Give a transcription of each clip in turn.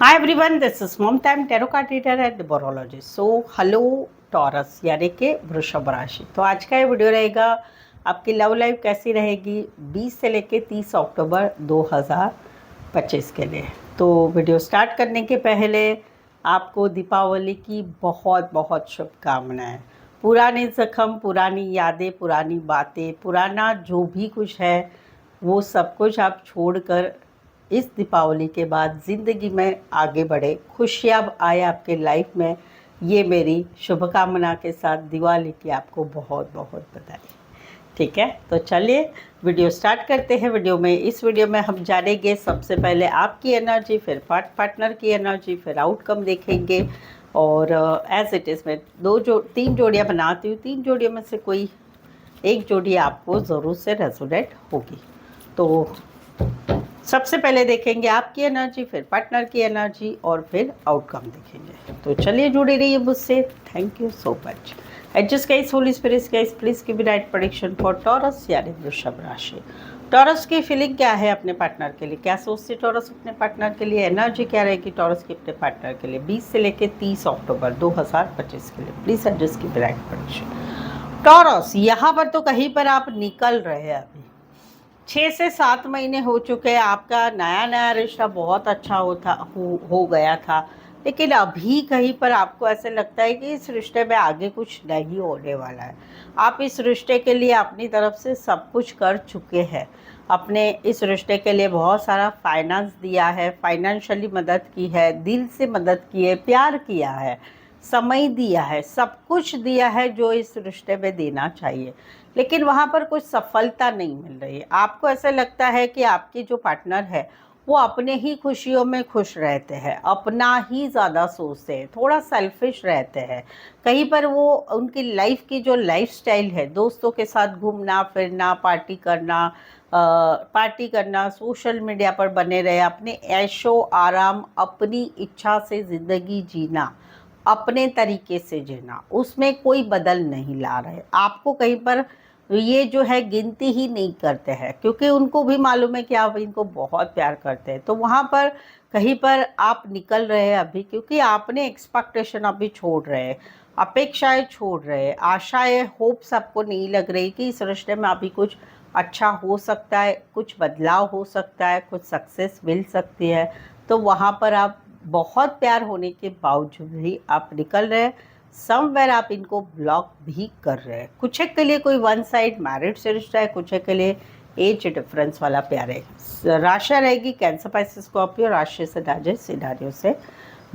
Hi everyone, this is Mamta, I am tarot card reader and numerologist. So hello Taurus यानी कि वृषभ राशि। तो आज का ये वीडियो रहेगा आपकी लव लाइफ कैसी रहेगी 20 से लेके 30 अक्टूबर 2025 के लिए। तो वीडियो स्टार्ट करने के पहले आपको दीपावली की बहुत बहुत शुभकामनाएं। पुराने जख्म, पुरानी यादें, पुरानी बातें, पुराना जो भी कुछ है वो सब कुछ आप छोड़कर इस दीपावली के बाद ज़िंदगी में आगे बढ़े, खुशियाँ आए आपके लाइफ में। ये मेरी शुभकामना के साथ दिवाली की आपको बहुत बहुत बधाई। ठीक है, तो चलिए वीडियो स्टार्ट करते हैं। इस वीडियो में हम जानेंगे सबसे पहले आपकी एनर्जी, फिर पार्टनर की एनर्जी, फिर आउटकम देखेंगे। और एज इट इज़ मैं तीन जोड़ियाँ बनाती हूँ। तीन जोड़ियों में से कोई एक जोड़ी आपको ज़रूर से रेजोनेट होगी। तो सबसे पहले देखेंगे आपकी एनर्जी, फिर पार्टनर की एनर्जी और फिर आउटकम देखेंगे। तो चलिए जुड़े रहिए मुझसे। Thank you so much. Adjust guys, holy spirits guys, please give me right prediction for Taurus यानी वृषभ राशि। टॉरस की फीलिंग क्या है अपने पार्टनर के लिए? क्या सोचती टॉरस अपने पार्टनर के लिए? एनर्जी क्या रहेगी टॉरस की अपने पार्टनर के लिए 20 से लेकर 30 अक्टूबर 2025 के लिए? Please adjust give me right prediction. Taurus, यहाँ पर तो कहीं पर आप निकल रहे हैं। अभी 6 से 7 महीने हो चुके हैं। आपका नया नया रिश्ता बहुत अच्छा हो गया था, लेकिन अभी कहीं पर आपको ऐसे लगता है कि इस रिश्ते में आगे कुछ नहीं होने वाला है। आप इस रिश्ते के लिए अपनी तरफ से सब कुछ कर चुके हैं। अपने इस रिश्ते के लिए बहुत सारा फाइनेंस दिया है, फाइनेंशियली मदद की है, दिल से मदद की है, प्यार किया है, समय दिया है, सब कुछ दिया है जो इस रिश्ते में देना चाहिए। लेकिन वहाँ पर कुछ सफलता नहीं मिल रही है। आपको ऐसा लगता है कि आपके जो पार्टनर है वो अपने ही खुशियों में खुश रहते हैं, अपना ही ज़्यादा सोचते हैं, थोड़ा सेल्फिश रहते हैं। कहीं पर वो उनकी लाइफ की जो लाइफस्टाइल है, दोस्तों के साथ घूमना फिरना, पार्टी करना, सोशल मीडिया पर बने रहे, अपने ऐशो आराम, अपनी इच्छा से ज़िंदगी जीना, अपने तरीके से जीना, उसमें कोई बदल नहीं ला रहे। आपको कहीं पर ये जो है गिनती ही नहीं करते हैं, क्योंकि उनको भी मालूम है कि आप इनको बहुत प्यार करते हैं। तो वहाँ पर कहीं पर आप निकल रहे हैं अभी, क्योंकि आपने एक्सपेक्टेशन अभी छोड़ रहे हैं, अपेक्षाएं छोड़ रहे हैं, आशाएं, होप्स आपको नहीं लग रही कि इस रिश्ते में अभी कुछ अच्छा हो सकता है, कुछ बदलाव हो सकता है, कुछ सक्सेस मिल सकती है। तो वहाँ पर आप बहुत प्यार होने के बावजूद भी आप निकल रहे हैं। समवेयर आप इनको ब्लॉक भी कर रहे हैं। कुछ एक के लिए कोई वन साइड मैरिड से रिश्ता है, कुछ एक के लिए एज डिफरेंस वाला प्यार है। राशि रहेगी कैंसर, पाइसेस, स्कॉर्पियो। राशि से राजे सिनारियो से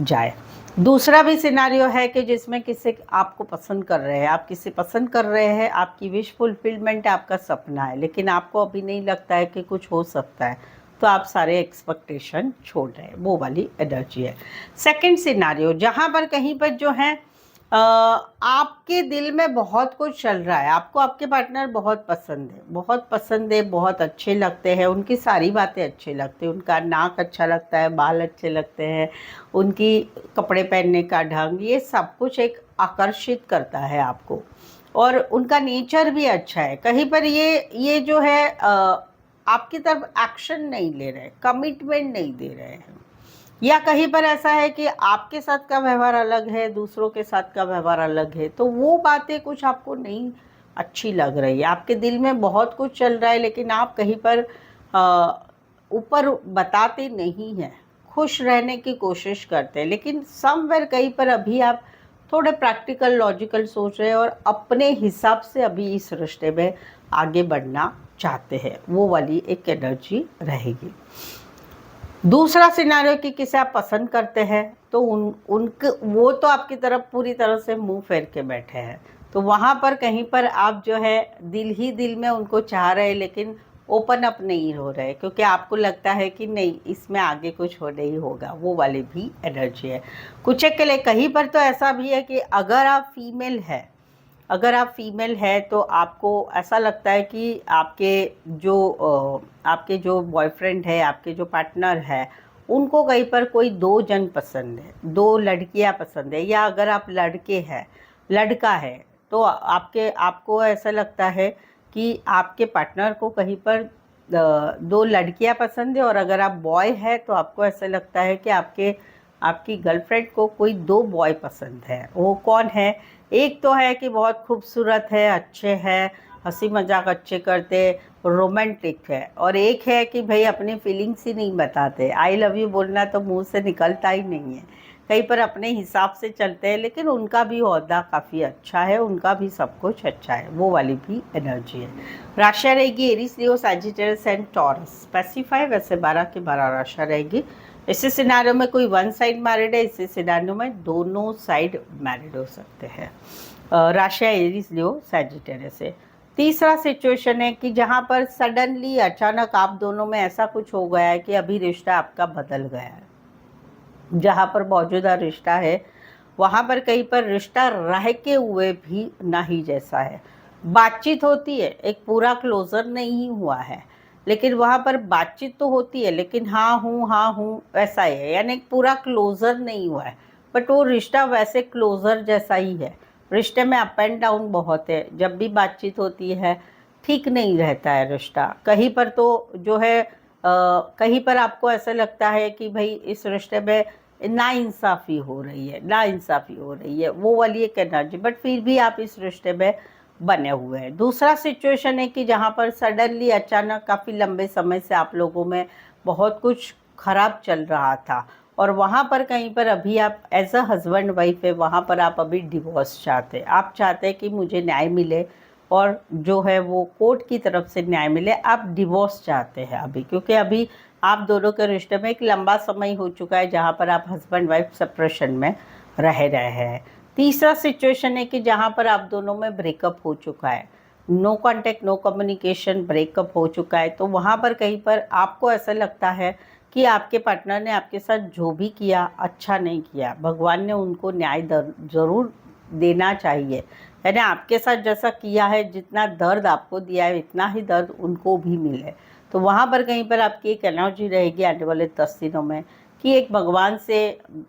जाए। दूसरा भी सिनारियो है कि जिसमें किसी आपको पसंद कर रहे हैं, आप किसी पसंद कर रहे हैं, आपकी विश फुलफिलमेंट आपका सपना है, लेकिन आपको अभी नहीं लगता है कि कुछ हो सकता है। तो आप सारे एक्सपेक्टेशन छोड़ रहे हैं, वो वाली एनर्जी है। सेकंड सिनारियो, जहाँ पर कहीं पर जो है आपके दिल में बहुत कुछ चल रहा है। आपको आपके पार्टनर बहुत पसंद है, बहुत पसंद है, बहुत अच्छे लगते हैं, उनकी सारी बातें अच्छी लगती हैं, उनका नाक अच्छा लगता है, बाल अच्छे लगते हैं, उनकी कपड़े पहनने का ढंग, ये सब कुछ एक आकर्षित करता है आपको। और उनका नेचर भी अच्छा है। कहीं पर ये जो है आपकी तरफ एक्शन नहीं ले रहे, कमिटमेंट नहीं दे रहे हैं। या कहीं पर ऐसा है कि आपके साथ का व्यवहार अलग है, दूसरों के साथ का व्यवहार अलग है, तो वो बातें कुछ आपको नहीं अच्छी लग रही है। आपके दिल में बहुत कुछ चल रहा है, लेकिन आप कहीं पर ऊपर बताते नहीं हैं, खुश रहने की कोशिश करते हैं, लेकिन समवेयर कहीं पर अभी आप थोड़े प्रैक्टिकल लॉजिकल सोच रहे हैं और अपने हिसाब से अभी इस रिश्ते में आगे बढ़ना चाहते हैं। वो वाली एक एनर्जी रहेगी। दूसरा सिनारियो कि किसे आप पसंद करते हैं, तो उनके वो तो आपकी तरफ पूरी तरह से मुंह फेर के बैठे हैं। तो वहाँ पर कहीं पर आप जो है दिल ही दिल में उनको चाह रहे हैं, लेकिन ओपन अप नहीं हो रहे, क्योंकि आपको लगता है कि नहीं, इसमें आगे कुछ हो नहीं होगा। वो वाली भी एनर्जी है। कुछ एक के लिए कहीं पर तो ऐसा भी है कि अगर आप फीमेल है तो आपको ऐसा लगता है कि आपके जो बॉयफ्रेंड है, आपके जो पार्टनर है, उनको कहीं पर कोई 2 जन पसंद है, 2 लड़कियां पसंद है। या अगर आप लड़का है, तो आपको ऐसा लगता है कि आपके पार्टनर को कहीं पर 2 लड़कियां पसंद है। और अगर आप बॉय है तो आपको ऐसा लगता है कि आपके आपकी गर्लफ्रेंड को कोई दो बॉय पसंद है। वो कौन है? एक तो है कि बहुत खूबसूरत है, अच्छे हैं, हंसी मजाक अच्छे करते, रोमांटिक है, और एक है कि भाई अपनी फीलिंग्स ही नहीं बताते। आई लव यू बोलना तो मुंह से निकलता ही नहीं है, कहीं पर अपने हिसाब से चलते हैं, लेकिन उनका भी ओहदा काफ़ी अच्छा है, उनका भी सब कुछ अच्छा है, वो वाली भी एनर्जी है। राशियाँ रहेगी Aries, Leo, Sagittarius and taurus. Specify वैसे 12 की 12 राशियाँ रहेगी। इसी सिनारियो में कोई वन साइड मैरिड है, इसी सिनारियो में दोनों साइड मैरिड हो सकते हैं। राशियाँ एरीज, लियो, सैजिटेरियस है। तीसरा सिचुएशन है कि जहाँ पर सडनली अचानक आप दोनों में ऐसा कुछ हो गया है कि अभी रिश्ता आपका बदल गया है। जहाँ पर मौजूदा रिश्ता है वहाँ पर कहीं पर रिश्ता रह के हुए भी ना ही जैसा है। बातचीत होती है, एक पूरा क्लोजर नहीं हुआ है, लेकिन वहाँ पर बातचीत तो होती है, लेकिन हाँ हूँ ऐसा ही है, यानी एक पूरा क्लोजर नहीं हुआ है, बट वो रिश्ता वैसे क्लोजर जैसा ही है। रिश्ते में अप एंड डाउन बहुत है, जब भी बातचीत होती है ठीक नहीं रहता है रिश्ता। कहीं पर तो जो है कहीं पर आपको ऐसा लगता है कि भाई इस रिश्ते में नाइंसाफ़ी हो रही है, नाइंसाफ़ी हो रही है, वो वाली एक एनर्जी, बट फिर भी आप इस रिश्ते में बने हुए हैं। दूसरा सिचुएशन है कि जहाँ पर सडनली अचानक काफ़ी लंबे समय से आप लोगों में बहुत कुछ खराब चल रहा था, और वहाँ पर कहीं पर अभी आप एज अ हस्बैंड वाइफ है, वहाँ पर आप अभी डिवोर्स चाहते हैं। आप चाहते हैं कि मुझे न्याय मिले, और जो है वो कोर्ट की तरफ से न्याय मिले। आप डिवोर्स चाहते हैं अभी, क्योंकि अभी आप दोनों के रिश्ते में एक लंबा समय हो चुका है जहाँ पर आप हस्बैंड वाइफ सेपरेशन में रह रहे हैं। तीसरा सिचुएशन है कि जहाँ पर आप दोनों में ब्रेकअप हो चुका है, no contact, no communication, breakup हो चुका है। तो वहाँ पर कहीं पर आपको ऐसा लगता है कि आपके पार्टनर ने आपके साथ जो भी किया अच्छा नहीं किया, भगवान ने उनको न्याय ज़रूर देना चाहिए। यानी आपके साथ जैसा किया है, जितना दर्द आपको दिया है, इतना ही दर्द उनको भी मिले। तो वहाँ पर कहीं पर आपकी एक एनर्जी रहेगी आने वाले 10 दिनों में, कि एक भगवान से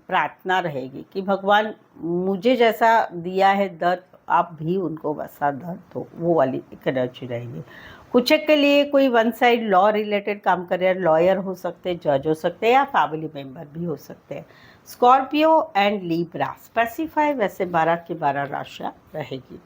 प्रार्थना रहेगी कि भगवान मुझे जैसा दिया है दर्द, आप भी उनको वैसा दर्द दो, वो वाली एक एनर्जी रहेगी। कुछ एक के लिए कोई वन साइड लॉ रिलेटेड काम कर रहे हैं, लॉयर हो सकते हैं, जज हो सकते हैं, या फैमिली मेम्बर भी हो सकते हैं। Scorpio and Libra. स्पेसिफाई वैसे 12 की 12 राशियाँ रहेगी।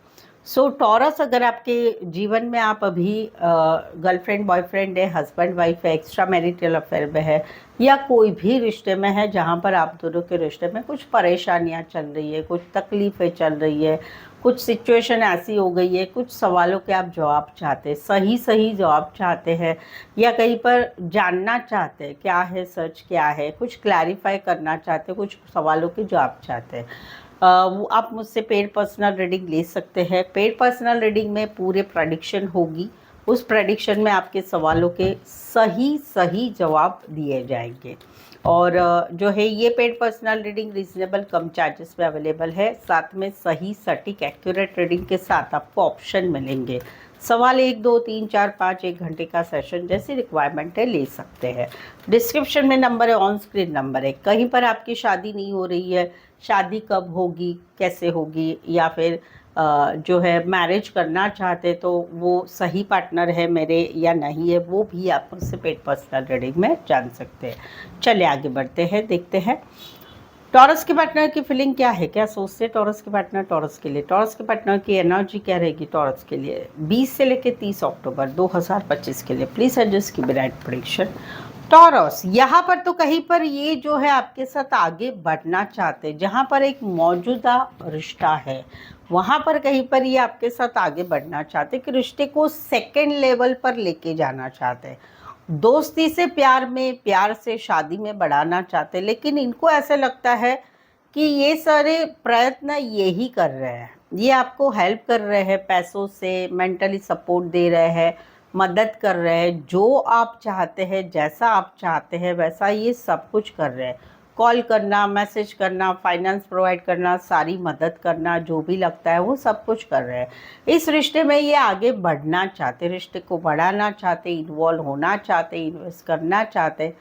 सो टॉरस, अगर आपके जीवन में आप अभी गर्लफ्रेंड बॉयफ्रेंड है, हस्बैंड वाइफ है, एक्स्ट्रा मैरिटल अफेयर में है, या कोई भी रिश्ते में है जहाँ पर आप दोनों के रिश्ते में कुछ परेशानियाँ चल रही है, कुछ तकलीफ़ें चल रही है, कुछ सिचुएशन ऐसी हो गई है, कुछ सवालों के आप जवाब चाहते हैं, सही सही जवाब चाहते हैं, या कहीं पर जानना चाहते हैं क्या है सच, क्या है, कुछ क्लैरिफाई करना चाहते हैं, कुछ सवालों के जवाब चाहते हैं, वो आप मुझसे पेड पर्सनल रीडिंग ले सकते हैं। पेड पर्सनल रीडिंग में पूरे प्रेडिक्शन होगी, उस प्रेडिक्शन में आपके सवालों के सही सही जवाब दिए जाएंगे। और जो है ये पेड पर्सनल रीडिंग रीजनेबल कम चार्जेस में अवेलेबल है, साथ में सही सटीक एक्यूरेट रीडिंग के साथ आपको ऑप्शन मिलेंगे। सवाल 1 2 3 4 5 1 घंटे का सेशन जैसी रिक्वायरमेंट है ले सकते हैं। डिस्क्रिप्शन में नंबर है, ऑन स्क्रीन नंबर है। कहीं पर आपकी शादी नहीं हो रही है, शादी कब होगी, कैसे होगी, या फिर जो है मैरिज करना चाहते तो वो सही पार्टनर है मेरे या नहीं है, वो भी आप मुझसे पेड पर्सनल रीडिंग में जान सकते हैं। चलिए आगे बढ़ते हैं, देखते हैं टॉरस के पार्टनर की फीलिंग क्या है, क्या सोचते हैं टॉरस के पार्टनर टॉरस के लिए। टॉरस के पार्टनर की एनर्जी क्या रहेगी टॉरस के लिए 20 से लेकर 30 अक्टूबर 2025 के लिए। प्लीज एडजस्ट की ब्राइट प्रेडिक्शन। टॉरस, यहाँ पर तो कहीं पर ये जो है आपके साथ आगे बढ़ना चाहते हैं, जहाँ पर एक मौजूदा रिश्ता है वहाँ पर कहीं पर ये आपके साथ आगे बढ़ना चाहते हैं, कि रिश्ते को सेकेंड लेवल पर लेके जाना चाहते हैं, दोस्ती से प्यार में, प्यार से शादी में बढ़ाना चाहते हैं। लेकिन इनको ऐसा लगता है कि ये सारे प्रयत्न ये ही कर रहे हैं, ये आपको हेल्प कर रहे हैं, पैसों से मेंटली सपोर्ट दे रहे हैं, मदद कर रहे हैं, जो आप चाहते हैं, जैसा आप चाहते हैं वैसा ये सब कुछ कर रहे हैं। कॉल करना, मैसेज करना, फाइनेंस प्रोवाइड करना, सारी मदद करना, जो भी लगता है वो सब कुछ कर रहे हैं। इस रिश्ते में ये आगे बढ़ना चाहते, रिश्ते को बढ़ाना चाहते, इन्वॉल्व होना चाहते, इन्वेस्ट करना चाहते,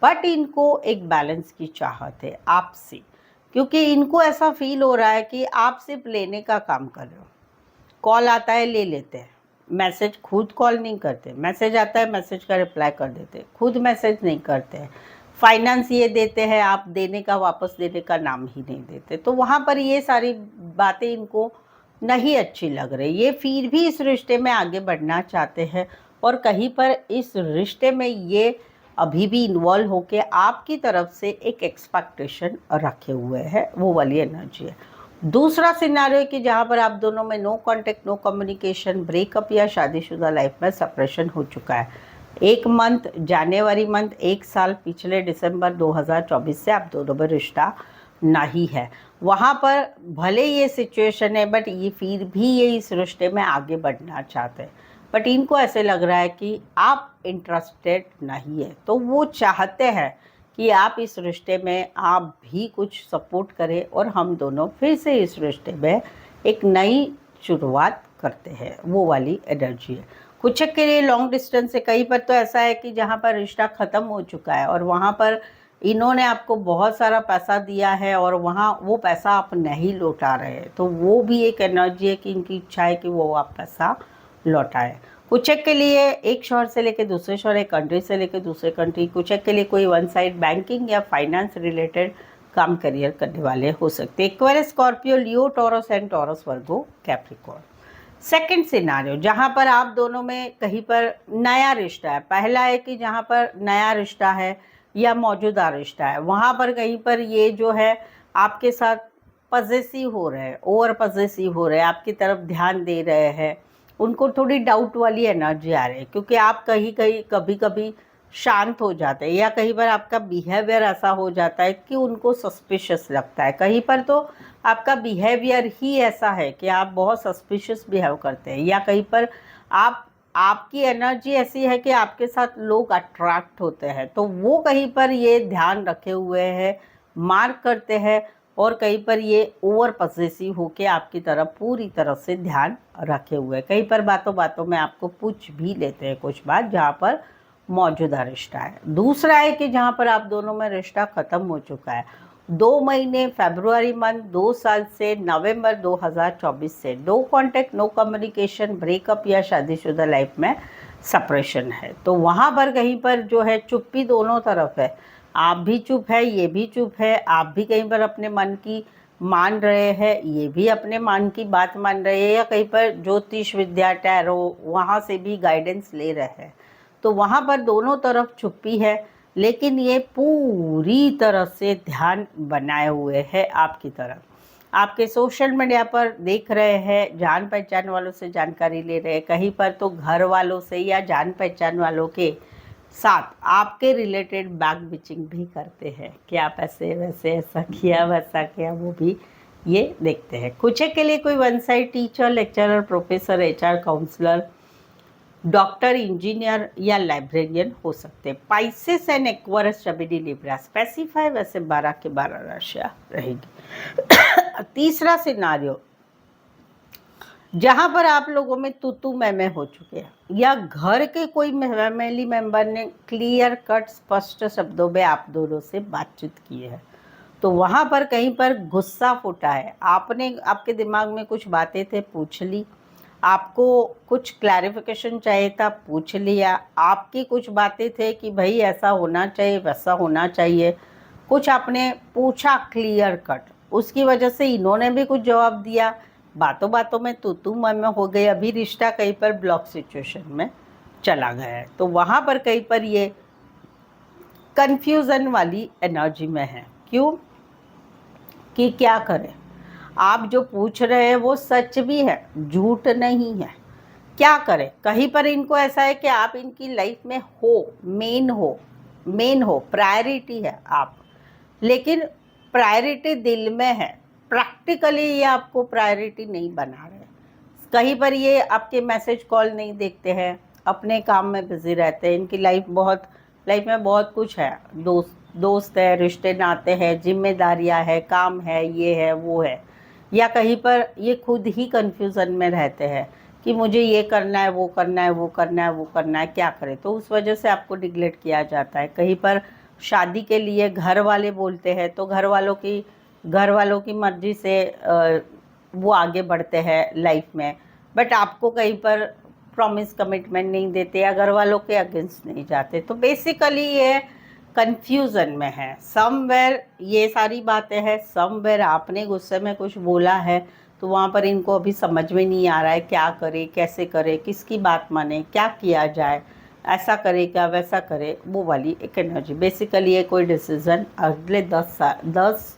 बट इनको एक बैलेंस की चाहत है आपसे, क्योंकि इनको ऐसा फील हो रहा है कि आप सिर्फ लेने का काम कर रहे हो। कॉल आता है ले लेते हैं, मैसेज खुद कॉल नहीं करते, मैसेज आता है मैसेज का रिप्लाई कर देते, खुद मैसेज नहीं करते हैं, फाइनेंस ये देते हैं, आप देने का, वापस देने का नाम ही नहीं देते। तो वहाँ पर ये सारी बातें इनको नहीं अच्छी लग रही। ये फिर भी इस रिश्ते में आगे बढ़ना चाहते हैं और कहीं पर इस रिश्ते में ये अभी भी इन्वॉल्व होके आपकी तरफ से एक एक्सपेक्टेशन रखे हुए हैं, वो वाली एनर्जी है। दूसरा सिनारियो है कि जहाँ पर आप दोनों में no contact, no communication, breakup या शादीशुदा लाइफ में सेपरेशन हो चुका है। एक मंथ, जनवरी मंथ, एक साल पिछले दिसंबर 2024 से आप दोनों में रिश्ता नहीं है। वहाँ पर भले ये सिचुएशन है, बट ये फिर भी ये इस रिश्ते में आगे बढ़ना चाहते हैं, बट इनको ऐसे लग रहा है कि आप इंटरेस्टेड नहीं है। तो वो चाहते हैं कि आप इस रिश्ते में आप भी कुछ सपोर्ट करें और हम दोनों फिर से इस रिश्ते में एक नई शुरुआत करते हैं, वो वाली एनर्जी है। कुछ के लिए लॉन्ग डिस्टेंस है, कहीं पर तो ऐसा है कि जहाँ पर रिश्ता ख़त्म हो चुका है और वहाँ पर इन्होंने आपको बहुत सारा पैसा दिया है और वहाँ वो पैसा आप नहीं लौटा रहे, तो वो भी एक एनर्जी है कि इनकी इच्छा है कि वो आप पैसा लौटाए। कुछ के लिए एक शहर से लेकर दूसरे शहर, एक कंट्री से लेकर दूसरे कंट्री, कुछ के लिए कोई वन साइड बैंकिंग या फाइनेंस रिलेटेड काम करियर करने वाले हो सकते हैं। Aquarius, Scorpio, Leo, taurus and taurus, Virgo, Capricorn. Second scenario जहाँ पर आप दोनों में कहीं पर नया रिश्ता है। पहला है कि जहाँ पर नया रिश्ता है या मौजूदा रिश्ता है, वहाँ पर कहीं पर ये जो है आपके साथ पजेसिव हो रहे हैं, ओवर पजेसिव हो रहे हैं, आपकी तरफ ध्यान दे रहे हैं, उनको थोड़ी डाउट वाली एनर्जी आ रही है क्योंकि आप कहीं कहीं कभी कभी शांत हो जाते हैं या कहीं पर आपका बिहेवियर ऐसा हो जाता है कि उनको सस्पिशियस लगता है। कहीं पर तो आपका बिहेवियर ही ऐसा है कि आप बहुत सस्पिशियस बिहेव करते हैं या कहीं पर आपकी एनर्जी ऐसी है कि आपके साथ लोग अट्रैक्ट होते हैं, तो वो कहीं पर ये ध्यान रखे हुए हैं, मार्क करते हैं और कहीं पर ये ओवर पॉसेसिव होके आपकी तरफ पूरी तरह से ध्यान रखे हुए हैं। कहीं पर बातों बातों में आपको पूछ भी लेते हैं कुछ बात जहाँ पर मौजूदा रिश्ता है। दूसरा है कि जहाँ पर आप दोनों में रिश्ता ख़त्म हो चुका है। 2 महीने, फरवरी मंथ 2 साल से नवंबर 2024 से no contact, no communication, breakup या शादीशुदा लाइफ में सेपरेशन है। तो वहाँ पर कहीं पर जो है चुप्पी दोनों तरफ है, आप भी चुप है, ये भी चुप है, आप भी कहीं पर अपने मन की मान रहे हैं, ये भी अपने मन की बात मान रहे हैं या कहीं पर ज्योतिष विद्या, टैरो, वहाँ से भी गाइडेंस ले रहे हैं। तो वहाँ पर दोनों तरफ चुप्पी है, लेकिन ये पूरी तरह से ध्यान बनाए हुए हैं आपकी तरफ। आपके सोशल मीडिया पर देख रहे हैं, जान पहचान वालों से जानकारी ले रहे हैं, कहीं पर तो घर वालों से या जान पहचान वालों के साथ आपके रिलेटेड बैक बिचिंग भी करते हैं कि आप ऐसे वैसे, ऐसा किया वैसा किया, वो भी ये देखते हैं। कुछ के लिए कोई one side teacher, lecturer, professor, HR, counsellor, doctor, engineer या लाइब्रेरियन हो सकते हैं। Pisces and Aquarius, Gemini, Libra, specify वैसे 12 के 12 राशियाँ रहेगी। तीसरा सिनारियो जहाँ पर आप लोगों में तू मैं हो चुके हैं या घर के कोई फैमिली मेंबर ने क्लियर कट स्पष्ट शब्दों में आप दोनों से बातचीत की है, तो वहाँ पर कहीं पर गुस्सा फूटा है। आपने, आपके दिमाग में कुछ बातें थे, पूछ ली, आपको कुछ क्लैरिफिकेशन चाहिए था, पूछ लिया, आपकी कुछ बातें थे कि भाई ऐसा होना चाहिए, वैसा होना चाहिए, कुछ आपने पूछा क्लियर कट, उसकी वजह से इन्होंने भी कुछ जवाब दिया, बातों बातों में तू मैं हो गई, अभी रिश्ता कहीं पर ब्लॉक सिचुएशन में चला गया है। तो वहाँ पर कहीं पर ये कन्फ्यूज़न वाली एनर्जी में है। क्यों? कि क्या करें, आप जो पूछ रहे हैं वो सच भी है, झूठ नहीं है, क्या करें। कहीं पर इनको ऐसा है कि आप इनकी लाइफ में हो, मेन हो, प्रायोरिटी है आप, लेकिन प्रायोरिटी दिल में है, प्रैक्टिकली ये आपको प्रायोरिटी नहीं बना रहे। कहीं पर ये आपके मैसेज कॉल नहीं देखते हैं, अपने काम में बिजी रहते हैं, इनकी लाइफ में बहुत कुछ है, दोस्त है, रिश्ते नाते हैं, जिम्मेदारियां है, काम है, ये है, वो है, या कहीं पर ये खुद ही कन्फ्यूज़न में रहते हैं कि मुझे ये करना है, वो करना है, वो करना है, वो करना है, क्या करें। तो उस वजह से आपको निगलेक्ट किया जाता है। कहीं पर शादी के लिए घर वाले बोलते हैं तो घर वालों की मर्जी से वो आगे बढ़ते हैं लाइफ में, बट आपको कहीं पर प्रॉमिस, कमिटमेंट नहीं देते या घर वालों के अगेंस्ट नहीं जाते। तो बेसिकली ये कंफ्यूजन में है। समवेयर ये सारी बातें हैं, समवेयर आपने गुस्से में कुछ बोला है तो वहाँ पर इनको अभी समझ में नहीं आ रहा है क्या करे, कैसे करे, किसकी बात माने, क्या किया जाए, ऐसा करे क्या, वैसा करे, वो वाली एक एनर्जी। बेसिकली ये कोई डिसीज़न अगले 10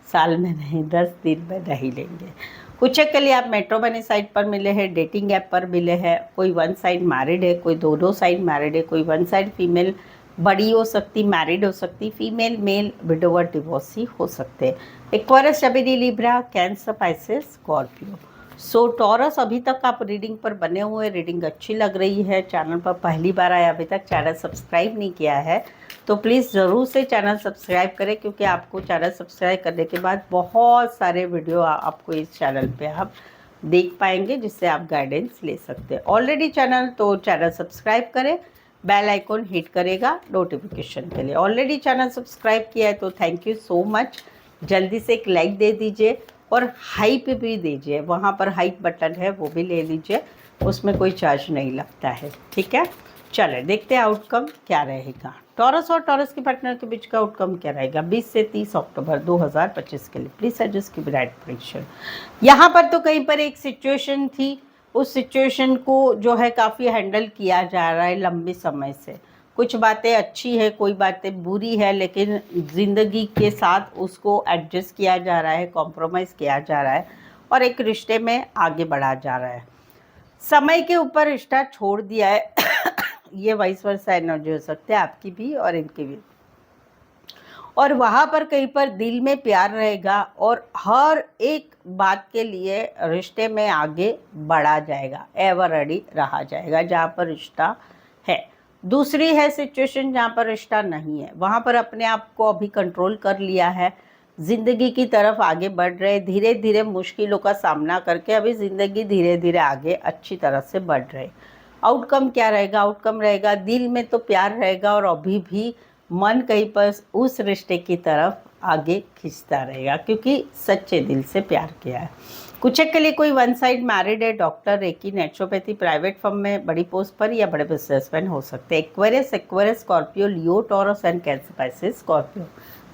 साल में नहीं, 10 दिन में नहीं लेंगे। कुछ के लिए आप मैट्रिमोनी साइट पर मिले हैं, डेटिंग ऐप पर मिले हैं, कोई वन साइड मैरिड है, कोई दोनों साइड मैरिड है, कोई वन साइड फीमेल बड़ी हो सकती, मैरिड हो सकती, फीमेल मेल विडोवर डिवोर्सी हो सकते। Aquarius, Gemini, Libra, Cancer, Pisces, Scorpio. So Taurus, अभी तक आप रीडिंग पर बने हुए, रीडिंग अच्छी लग रही है। चैनल पर पहली बार आए, अभी तक चैनल सब्सक्राइब नहीं किया है तो प्लीज़ ज़रूर से चैनल सब्सक्राइब करें, क्योंकि आपको चैनल सब्सक्राइब करने के बाद बहुत सारे वीडियो आपको इस चैनल पे आप देख पाएंगे, जिससे आप गाइडेंस ले सकते हैं। ऑलरेडी चैनल सब्सक्राइब करें, बेल आइकॉन हिट करेगा नोटिफिकेशन के लिए। ऑलरेडी चैनल सब्सक्राइब किया है तो थैंक यू सो मच। जल्दी से एक लाइक दे दीजिए और हाइप भी दीजिए, वहाँ पर हाइप बटन है वो भी ले लीजिए, उसमें कोई चार्ज नहीं लगता है, ठीक है। चले देखते हैं आउटकम क्या रहेगा। टॉरस और टॉरस के पार्टनर के बीच का आउटकम क्या रहेगा 20 से 30 अक्टूबर 2025 के लिए। प्लीज सजेस्ट की राइट प्रेडिक्शन। यहाँ पर तो कहीं पर एक सिचुएशन थी, उस सिचुएशन को जो है काफ़ी हैंडल किया जा रहा है लंबे समय से। कुछ बातें अच्छी है, कोई बातें बुरी है, लेकिन ज़िंदगी के साथ उसको एडजस्ट किया जा रहा है, कॉम्प्रोमाइज़ किया जा रहा है और एक रिश्ते में आगे बढ़ा जा रहा है। समय के ऊपर रिश्ता छोड़ दिया है ये वाइस वर्सा एनर्जी हो सकते हैं आपकी भी और इनकी भी। और वहाँ पर कहीं पर दिल में प्यार रहेगा और हर एक बात के लिए रिश्ते में आगे बढ़ा जाएगा, एवर रेडी रहा जाएगा जहाँ पर रिश्ता है। दूसरी है सिचुएशन जहाँ पर रिश्ता नहीं है, वहाँ पर अपने आप को अभी कंट्रोल कर लिया है, ज़िंदगी की तरफ आगे बढ़ रहे, धीरे धीरे मुश्किलों का सामना करके अभी ज़िंदगी धीरे धीरे आगे अच्छी तरह से बढ़ रहे। आउटकम क्या रहेगा? आउटकम रहेगा दिल में तो प्यार रहेगा और अभी भी मन कहीं पर उस रिश्ते की तरफ आगे खींचता रहेगा, क्योंकि सच्चे दिल से प्यार किया है। कुछ के लिए कोई वन साइड मैरिड है, doctor, reiki, naturopathy, private firm में बड़ी पोस्ट पर या बड़े बिजनेसमैन हो सकते हैं। Aquarius, Scorpio, Leo, taurus and cancer, Pisces, Scorpio.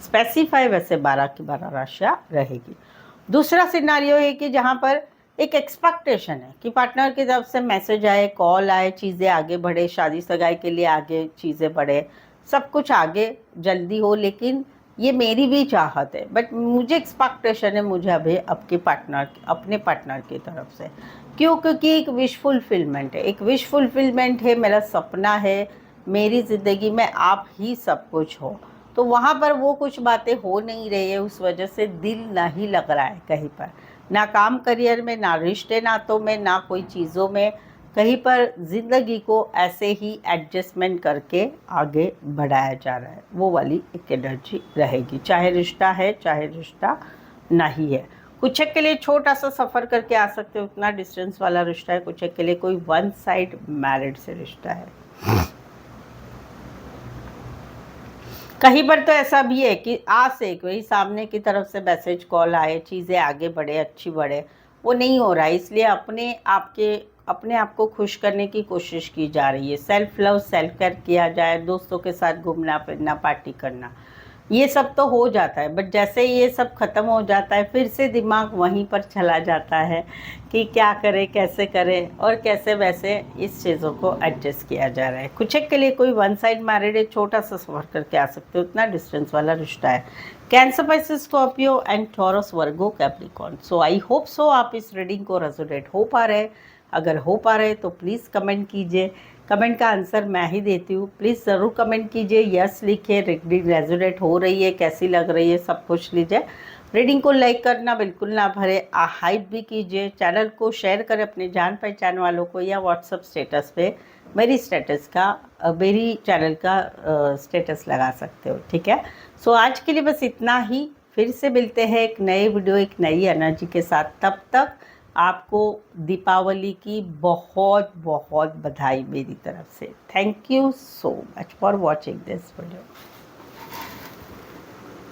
Specify वैसे 12 की 12 राशियाँ रहेगी। दूसरा सिनारियो है कि जहाँ पर एक एक्सपेक्टेशन है कि पार्टनर की तरफ से मैसेज आए, कॉल आए, चीज़ें आगे बढ़े, शादी सगाई के लिए आगे चीज़ें बढ़े, सब कुछ आगे जल्दी हो, लेकिन ये मेरी भी चाहत है, बट मुझे एक्सपेक्टेशन है मुझे अभी अपने पार्टनर की तरफ से। क्यों? क्योंकि एक विश फुलफिलमेंट है, एक विश फुलफिलमेंट है, मेरा सपना है मेरी ज़िंदगी में आप ही सब कुछ हो। तो वहाँ पर वो कुछ बातें हो नहीं रही है, उस वजह से दिल नहीं लग रहा है कहीं पर, ना काम करियर में, ना रिश्ते नातों में, ना कोई चीज़ों में। कहीं पर ज़िंदगी को ऐसे ही एडजस्टमेंट करके आगे बढ़ाया जा रहा है, वो वाली एक एनर्जी रहेगी, चाहे रिश्ता है चाहे रिश्ता नहीं है। कुछ के लिए छोटा सा सफ़र करके आ सकते हो, उतना डिस्टेंस वाला रिश्ता है। कुछ के लिए कोई वन साइड मैरिड से रिश्ता है। कहीं पर तो ऐसा भी है कि आज से कोई सामने की तरफ से मैसेज कॉल आए, चीज़ें आगे बढ़े, अच्छी बढ़े, वो नहीं हो रहा है। इसलिए अपने आप को खुश करने की कोशिश की जा रही है। सेल्फ लव, सेल्फ केयर किया जाए, दोस्तों के साथ घूमना फिरना, पार्टी करना, ये सब तो हो जाता है। बट जैसे ये सब ख़त्म हो जाता है, फिर से दिमाग वहीं पर चला जाता है कि क्या करें, कैसे करें और कैसे वैसे इस चीज़ों को एडजस्ट किया जा रहा है। कुछ एक के लिए कोई वन साइड मैरिड है, छोटा सा सफ़र करके आ सकते हो, उतना डिस्टेंस वाला रिश्ता है। Cancer, Pisces, Scorpio and taurus, Virgo, Capricorn. So I hope so आप इस रीडिंग को रेजोनेट हो पा रहे हैं। अगर हो पा रहे तो प्लीज़ कमेंट कीजिए, कमेंट का आंसर मैं ही देती हूँ। प्लीज़ ज़रूर कमेंट कीजिए, यस लिखिए, रीडिंग रेजोनेट हो रही है, कैसी लग रही है, सब कुछ लीजिए। रीडिंग को लाइक करना बिल्कुल ना भरे, हाइप भी कीजिए, चैनल को शेयर करें अपने जान पहचान वालों को, या व्हाट्सअप स्टेटस पे मेरी चैनल का स्टेटस लगा सकते हो, ठीक है। सो आज के लिए बस इतना ही, फिर से मिलते हैं एक नए वीडियो, एक नई एनर्जी के साथ। तब तक आपको दीपावली की बहुत बहुत बधाई मेरी तरफ से। Thank you so much for watching this video.